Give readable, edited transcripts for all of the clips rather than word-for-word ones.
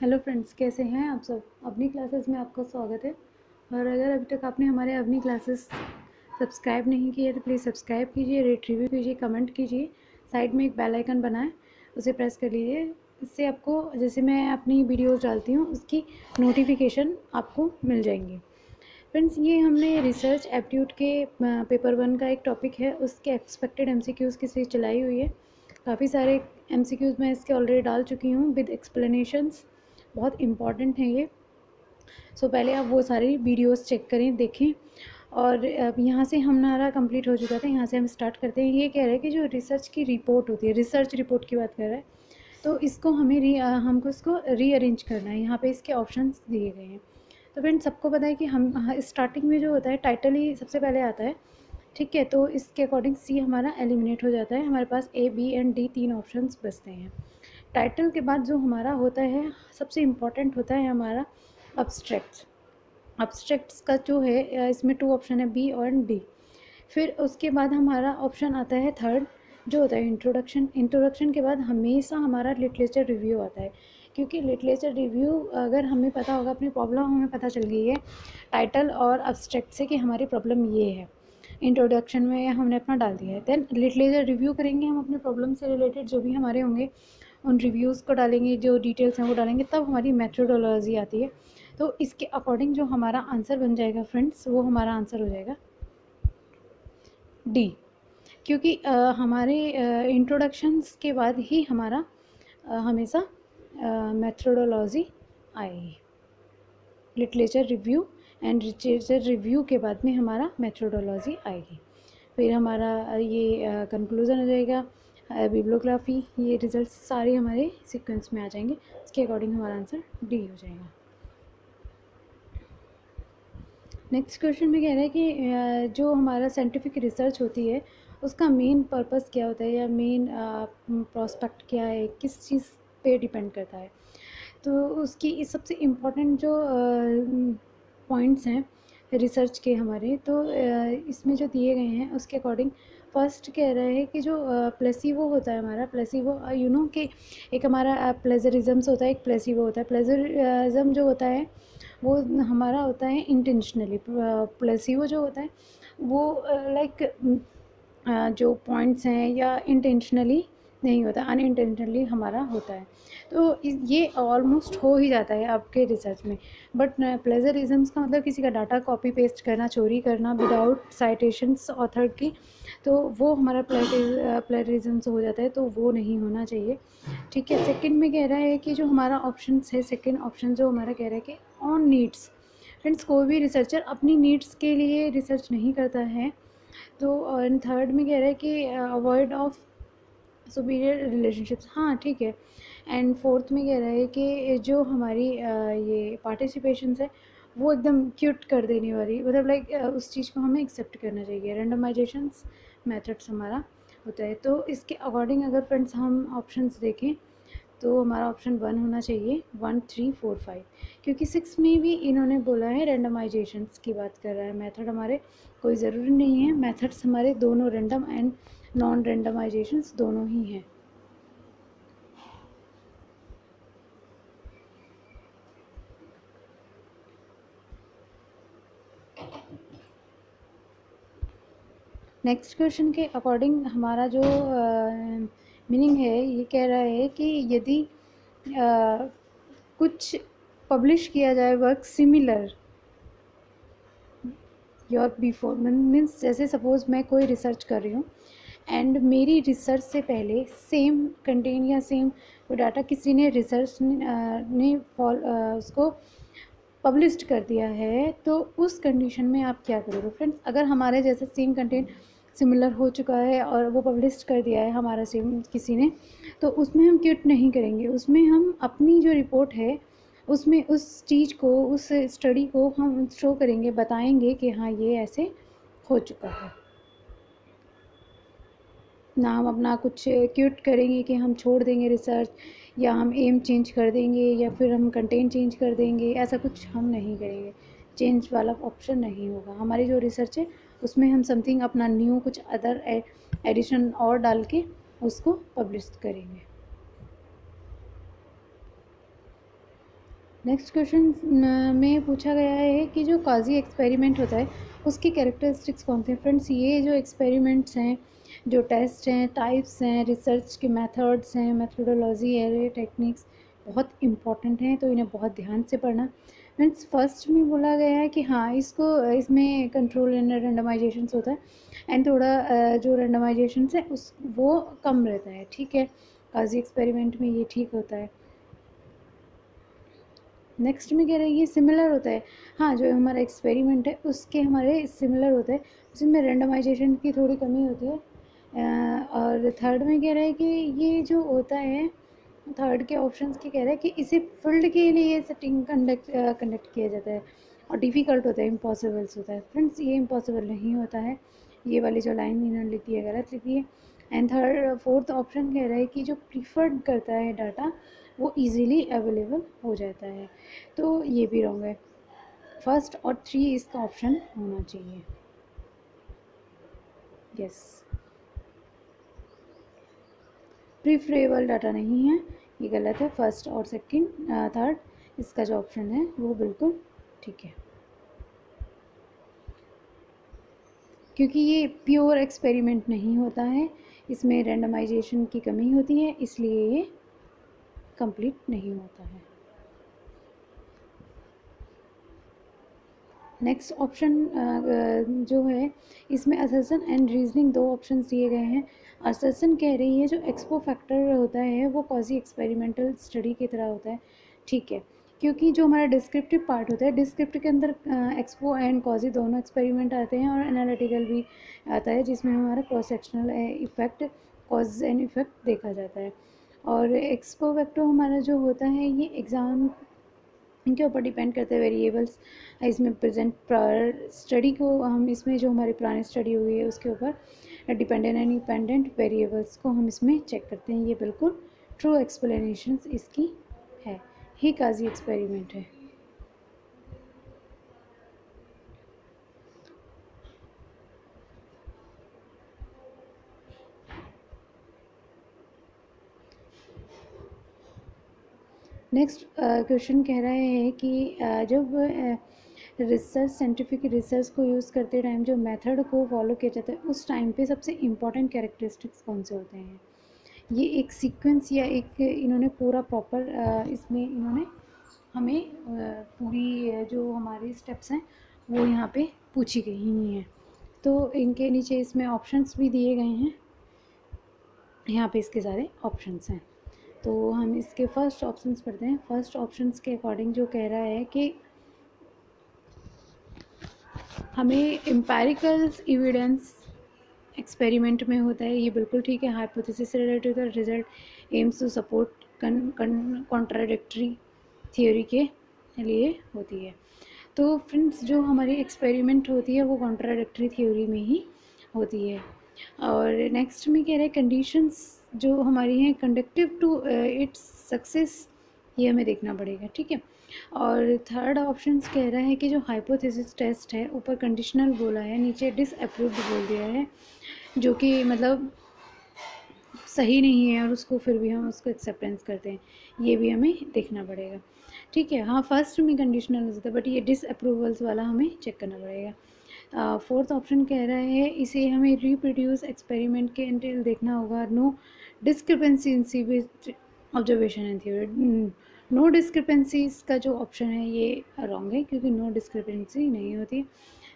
Hello friends, कैसे हैं आप सब। अवनी क्लासेस में आपका स्वागत है। और अगर अभी तक आपने हमारे अवनी क्लासेस सब्सक्राइब नहीं किए तो प्लीज़ सब्सक्राइब कीजिए, रेट रिव्यू कीजिए, कमेंट कीजिए। साइड में एक बेल आइकन बना है, उसे प्रेस कर लीजिए। इससे आपको जैसे मैं अपनी वीडियोस डालती हूँ उसकी नोटिफिकेशन आपको मिल जाएंगी। फ्रेंड्स, ये हमने रिसर्च एप्टीट्यूड के पेपर 1 का एक टॉपिक है, उसके एक्सपेक्टेड एमसीक्यूज़ की सीरीज चलाई हुई है। काफ़ी सारे एमसीक्यूज़ मैं इसके ऑलरेडी डाल चुकी हूँ विद एक्सप्लेनेशंस। बहुत इंपॉर्टेंट है ये। सो पहले आप वो सारी वीडियोस चेक करें, देखें। और अब यहाँ से हमारा कंप्लीट हो चुका था, यहाँ से हम स्टार्ट करते हैं। ये कह रहे हैं कि जो रिसर्च की रिपोर्ट होती है, रिसर्च रिपोर्ट की बात कर रहा है, तो इसको हमको इसको रीअरेंज करना है। यहाँ पे इसके ऑप्शंस दिए गए हैं। तो फ्रेंड, सबको पता है कि हम स्टार्टिंग में जो होता है टाइटल ही सबसे पहले आता है, ठीक है। तो इसके अकॉर्डिंग सी हमारा एलिमिनेट हो जाता है। हमारे पास ए, बी एंड डी 3 ऑप्शंस बचते हैं। टाइटल के बाद जो हमारा होता है सबसे इम्पॉर्टेंट होता है हमारा अब्स्ट्रैक्ट्स। अब्स्ट्रैक्ट्स का जो है इसमें 2 ऑप्शन है, बी और डी। फिर उसके बाद हमारा ऑप्शन आता है थर्ड, जो होता है इंट्रोडक्शन। इंट्रोडक्शन के बाद हमेशा हमारा लिटरेचर रिव्यू आता है, क्योंकि लिटरेचर रिव्यू अगर हमें पता होगा, अपनी प्रॉब्लम हमें पता चल गई है टाइटल और अब्स्ट्रैक्ट से कि हमारी प्रॉब्लम ये है, इंट्रोडक्शन में हमने अपना डाल दिया है, देन लिटरेचर रिव्यू करेंगे हम अपने प्रॉब्लम से रिलेटेड जो भी हमारे होंगे, उन रिव्यूज़ को डालेंगे, जो डिटेल्स हैं वो डालेंगे, तब हमारी मेथोडोलॉजी आती है। तो इसके अकॉर्डिंग जो हमारा आंसर बन जाएगा फ्रेंड्स, वो हमारा आंसर हो जाएगा डी। क्योंकि हमारे इंट्रोडक्शंस के बाद ही हमारा हमेशा मेथोडोलॉजी आएगी। Literature review and literature review के बाद में हमारा मेथोडोलॉजी आएगी। फिर हमारा ये कंक्लूज़न हो जाएगा, बिब्लियोग्राफी। ये रिजल्ट सारे हमारे सीक्वेंस में आ जाएंगे। इसके अकॉर्डिंग हमारा आंसर डी हो जाएगा। नेक्स्ट क्वेश्चन में कह रहा है कि जो हमारा साइंटिफिक रिसर्च होती है उसका मेन पर्पस क्या होता है, या मेन प्रोस्पेक्ट क्या है, किस चीज़ पे डिपेंड करता है। तो उसकी सबसे इम्पोर्टेंट जो पॉइंट्स हैं रिसर्च के हमारे, तो इसमें जो दिए गए हैं उसके अकॉर्डिंग फर्स्ट कह रहा है कि जो प्लेसिबो होता है हमारा, प्लेसिबो कि एक हमारा प्लेजरिज्म होता है, एक प्लेसिबो होता है। प्लेजरिज्म जो होता है वो हमारा होता है इंटेंशनली। प्लेसिबो जो होता है वो लाइक जो पॉइंट्स हैं या इंटेंशनली नहीं होता, अनइंटेंशनली हमारा होता है। तो ये ऑलमोस्ट हो ही जाता है आपके रिसर्च में। बट प्लेजरिज्म्स का मतलब किसी का डाटा कॉपी पेस्ट करना, चोरी करना विदाउट साइटेशंस ऑथर की, तो वो हमारा प्लेजरिज्म हो जाता है, तो वो नहीं होना चाहिए, ठीक है। सेकंड में कह रहा है कि जो हमारा ऑप्शन है, सेकंड ऑप्शन जो हमारा कह रहा है कि ऑन नीड्स। फ्रेंड्स, कोई भी रिसर्चर अपनी नीड्स के लिए रिसर्च नहीं करता है। तो थर्ड में कह रहा है कि अवॉइड ऑफ सुपीरियर रिलेशनशिप्स, हाँ ठीक है। एंड फोर्थ में कह रहा है कि जो हमारी ये पार्टिसिपेशंस है वो एकदम क्यूट कर देने वाली, मतलब लाइक उस चीज़ को हमें एक्सेप्ट करना चाहिए। रैंडमाइजेशंस मेथड्स हमारा होता है। तो इसके अकॉर्डिंग अगर फ्रेंड्स हम ऑप्शंस देखें तो हमारा ऑप्शन 1 होना चाहिए, 1, 3, 4, 5। क्योंकि 6 में भी इन्होंने बोला है रैंडमाइजेशंस की बात कर रहा है। मेथड हमारे कोई ज़रूरी नहीं है, मेथड्स हमारे दोनों रैंडम एंड नॉन रैंडमाइजेशंस दोनों ही हैं। नेक्स्ट क्वेश्चन के अकॉर्डिंग हमारा जो मीनिंग है, ये कह रहा है कि यदि कुछ पब्लिश किया जाए work similar your before, means जैसे सपोज़ मैं कोई रिसर्च कर रही हूँ एंड मेरी रिसर्च से पहले सेम कंटेंट या सेम कोई डाटा किसी ने रिसर्च ने उसको पब्लिश्ड कर दिया है, तो उस कंडीशन में आप क्या करोगे फ्रेंड्स। अगर हमारे जैसे सेम कंटेंट सिमिलर हो चुका है और वो पब्लिश कर दिया है हमारा सेम किसी ने, तो उसमें हम क्विट नहीं करेंगे। उसमें हम अपनी जो रिपोर्ट है उसमें उस चीज़ को, उस स्टडी को हम शो करेंगे, बताएंगे कि हाँ ये ऐसे हो चुका है। ना हम अपना कुछ क्विट करेंगे कि हम छोड़ देंगे रिसर्च, या हम एम चेंज कर देंगे, या फिर हम कंटेंट चेंज कर देंगे, ऐसा कुछ हम नहीं करेंगे। चेंज वाला ऑप्शन नहीं होगा। हमारी जो रिसर्च है उसमें हम समथिंग अपना न्यू कुछ अदर एडिशन और डाल के उसको पब्लिश करेंगे। नेक्स्ट क्वेश्चन में पूछा गया है कि जो काजी एक्सपेरिमेंट होता है उसकी कैरेक्टरिस्टिक्स कौन से हैं। फ्रेंड्स, ये जो एक्सपेरिमेंट्स हैं, जो टेस्ट हैं, टाइप्स हैं, रिसर्च के मेथड्स हैं, मेथडोलॉजी है, टेक्निक्स बहुत इंपॉर्टेंट हैं, तो इन्हें बहुत ध्यान से पढ़ना। फ्रेंड्स, फर्स्ट में बोला गया है कि हाँ, इसको इसमें कंट्रोल एंड रेंडमाइजेशन होता है, एंड थोड़ा जो रेंडमाइजेशन है उस वो कम रहता है। ठीक है, काजी एक्सपेरिमेंट में ये ठीक होता है। नेक्स्ट में कह रहे हैं ये सिमिलर होता है। हाँ, जो हमारा एक्सपेरिमेंट है उसके हमारे सिमिलर होता है, उसमें रेंडमाइजेशन की थोड़ी कमी होती है। और थर्ड में कह रहा है कि ये जो होता है, थर्ड के ऑप्शंस के कह रहा है कि इसे फील्ड के लिए सेटिंग कंडक्ट किया जाता है और डिफ़िकल्ट होता है, इम्पॉसिबल्स होता है। फ्रेंड्स, ये इम्पॉसिबल नहीं होता है, ये वाली जो लाइन इन्होंने लिखी है गलत लिखी है। एंड फोर्थ ऑप्शन कह रहा है कि जो प्रीफर्ड करता है डाटा वो इजीली अवेलेबल हो जाता है, तो ये भी रॉन्ग है। फर्स्ट और थ्री इसका ऑप्शन होना चाहिए। यस, प्रीफरेबल डाटा नहीं है, ये गलत है। फर्स्ट और सेकंड थर्ड इसका जो ऑप्शन है वो बिल्कुल ठीक है, क्योंकि ये प्योर एक्सपेरिमेंट नहीं होता है, इसमें रैंडमाइजेशन की कमी होती है, इसलिए ये कंप्लीट नहीं होता है। नेक्स्ट ऑप्शन जो है इसमें असर्शन एंड रीजनिंग दो ऑप्शन दिए गए हैं। असर्शन कह रही है जो एक्सपो फैक्टर होता है वो कॉजी एक्सपेरिमेंटल स्टडी की तरह होता है। ठीक है, क्योंकि जो हमारा डिस्क्रिप्टिव पार्ट होता है, डिस्क्रिप्टिव के अंदर एक्सपो एंड कॉजी दोनों एक्सपेरिमेंट आते हैं, और एनालिटिकल भी आता है जिसमें हमारा cross sectional effect, cause and effect देखा जाता है। और एक्सपो फैक्टर हमारा जो होता है ये एग्ज़ाम इनके ऊपर डिपेंड करते हैं, वेरिएबल्स इसमें प्रेजेंट स्टडी को हम इसमें जो हमारी पुरानी स्टडी हुई है उसके ऊपर डिपेंडेंट एंड इंडिपेंडेंट वेरिएबल्स को हम इसमें चेक करते हैं। ये बिल्कुल ट्रू एक्सप्लेनेशन इसकी है, ही काजी एक्सपेरिमेंट है। नेक्स्ट क्वेश्चन कह रहा है कि जब रिसर्च, साइंटिफिक रिसर्च को यूज़ करते टाइम जो मेथड को फॉलो किया जाता है उस टाइम पे सबसे इम्पॉर्टेंट कैरेक्टरिस्टिक्स कौन से होते हैं। ये एक सीक्वेंस या एक इन्होंने पूरा प्रॉपर इसमें इन्होंने हमें पूरी जो हमारी स्टेप्स हैं वो यहाँ पे पूछी गई ही हैं। तो इनके नीचे इसमें ऑप्शंस भी दिए गए हैं, यहाँ पे इसके सारे ऑप्शंस हैं। तो हम इसके फर्स्ट ऑप्शंस पढ़ते हैं। फर्स्ट ऑप्शंस के अकॉर्डिंग जो कह रहा है कि हमें एम्पेरिकल एविडेंस एक्सपेरिमेंट में होता है, ये बिल्कुल ठीक है। Hypothesis related result aims to support contradictory theory के लिए होती है। तो फ्रेंड्स, जो हमारी एक्सपेरिमेंट होती है वो कॉन्ट्राडिक्टरी थ्योरी में ही होती है। और नेक्स्ट में कह रहे हैं कंडीशंस जो हमारी हैं कंडक्टिव टू इट्स सक्सेस, ये हमें देखना पड़ेगा। ठीक है, और थर्ड ऑप्शन कह रहा है कि जो हाइपोथेसिस टेस्ट है ऊपर कंडीशनल बोला है, नीचे डिसअप्रूव्ड बोल दिया है, जो कि मतलब सही नहीं है और उसको फिर भी हम उसको एक्सेप्टेंस करते हैं, ये भी हमें देखना पड़ेगा। ठीक है, हाँ, फर्स्ट में कंडीशनल हो सकता है बट ये डिसअप्रूवल्स वाला हमें चेक करना पड़ेगा। फोर्थ ऑप्शन कह रहा है इसे हमें रिप्रोड्यूस एक्सपेरिमेंट के एंटिल देखना होगा। No discrepancy in sewage observation and theory, no discrepancies का जो ऑप्शन है ये रॉन्ग है, क्योंकि नो डिस्क्रिपेंसी नहीं होती।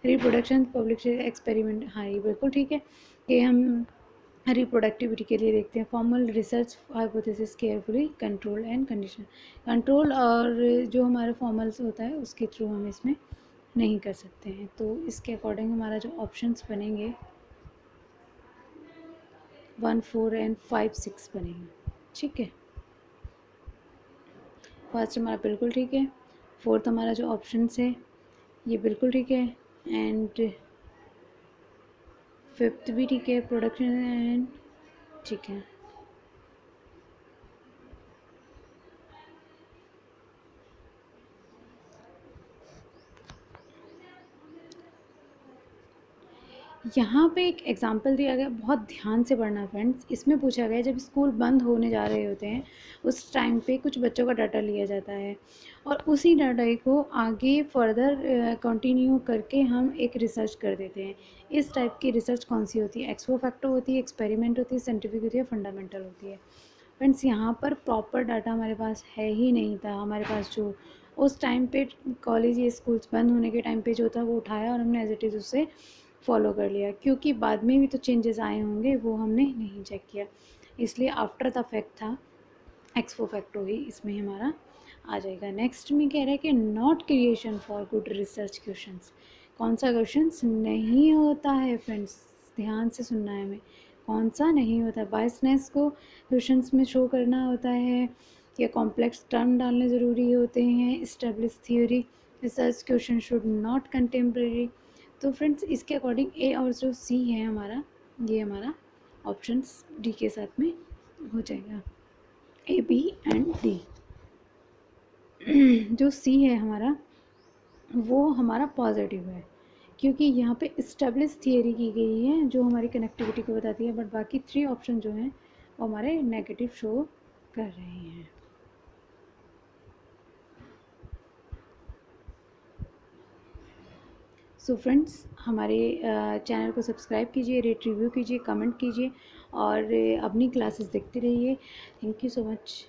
रिप्रोडक्शन पब्लिक एक्सपेरिमेंट, हाँ ये बिल्कुल ठीक है कि हम रिप्रोडक्टिविटी के लिए देखते हैं। Formal research hypothesis carefully control and condition, control और जो हमारा फॉर्मल्स होता है उसके थ्रू हम इसमें नहीं कर सकते हैं। तो इसके अकॉर्डिंग हमारा जो ऑप्शंस बनेंगे 1, 4 एंड 5, 6 बनेंगे। ठीक है, फर्स्ट हमारा बिल्कुल ठीक है, फोर्थ हमारा जो ऑप्शंस है ये बिल्कुल ठीक है, एंड फिफ्थ भी ठीक है, प्रोडक्शन एंड ठीक है। यहाँ पे एक एग्जांपल दिया गया, बहुत ध्यान से पढ़ना फ्रेंड्स। इसमें पूछा गया जब स्कूल बंद होने जा रहे होते हैं उस टाइम पे कुछ बच्चों का डाटा लिया जाता है और उसी डाटा को आगे फर्दर कंटिन्यू करके हम एक रिसर्च कर देते हैं। इस टाइप की रिसर्च कौन सी होती है? एक्स पो फैक्टो होती है, एक्सपेरिमेंट होती है, साइंटिफिक होती है, फंडामेंटल होती है। फ्रेंड्स यहाँ पर प्रॉपर डाटा हमारे पास है ही नहीं था। हमारे पास जो उस टाइम पे कॉलेज या स्कूल्स बंद होने के टाइम पे जो था वो उठाया और हमने एज इट इज़ उससे फॉलो कर लिया, क्योंकि बाद में भी तो चेंजेस आए होंगे वो हमने नहीं चेक किया, इसलिए आफ्टर द फैक्ट था एक्स पो फैक्टो ही इसमें हमारा आ जाएगा। नेक्स्ट में कह रहा है कि not creation for good research questions. कौन सा क्वेश्चंस नहीं होता है फ्रेंड्स? ध्यान से सुनना है हमें। कौन सा नहीं होता? बायसनेस को क्वेश्चंस में शो करना होता है या कॉम्प्लेक्स टर्म डालने ज़रूरी होते हैं, establish theory, research question should not contemporary. तो फ्रेंड्स इसके अकॉर्डिंग ए और जो सी है हमारा, ये हमारा ऑप्शंस डी के साथ में हो जाएगा, ए बी एंड डी। जो सी है हमारा वो हमारा पॉजिटिव है, क्योंकि यहाँ पे इस्टेब्लिश थियरी की गई है जो हमारी कनेक्टिविटी को बताती है, बट बाकी 3 ऑप्शन जो हैं वो हमारे नेगेटिव शो कर रहे हैं। सो फ्रेंड्स हमारे चैनल को सब्सक्राइब कीजिए, रेट रिव्यू कीजिए, कमेंट कीजिए और अपनी क्लासेस देखते रहिए। Thank you so much.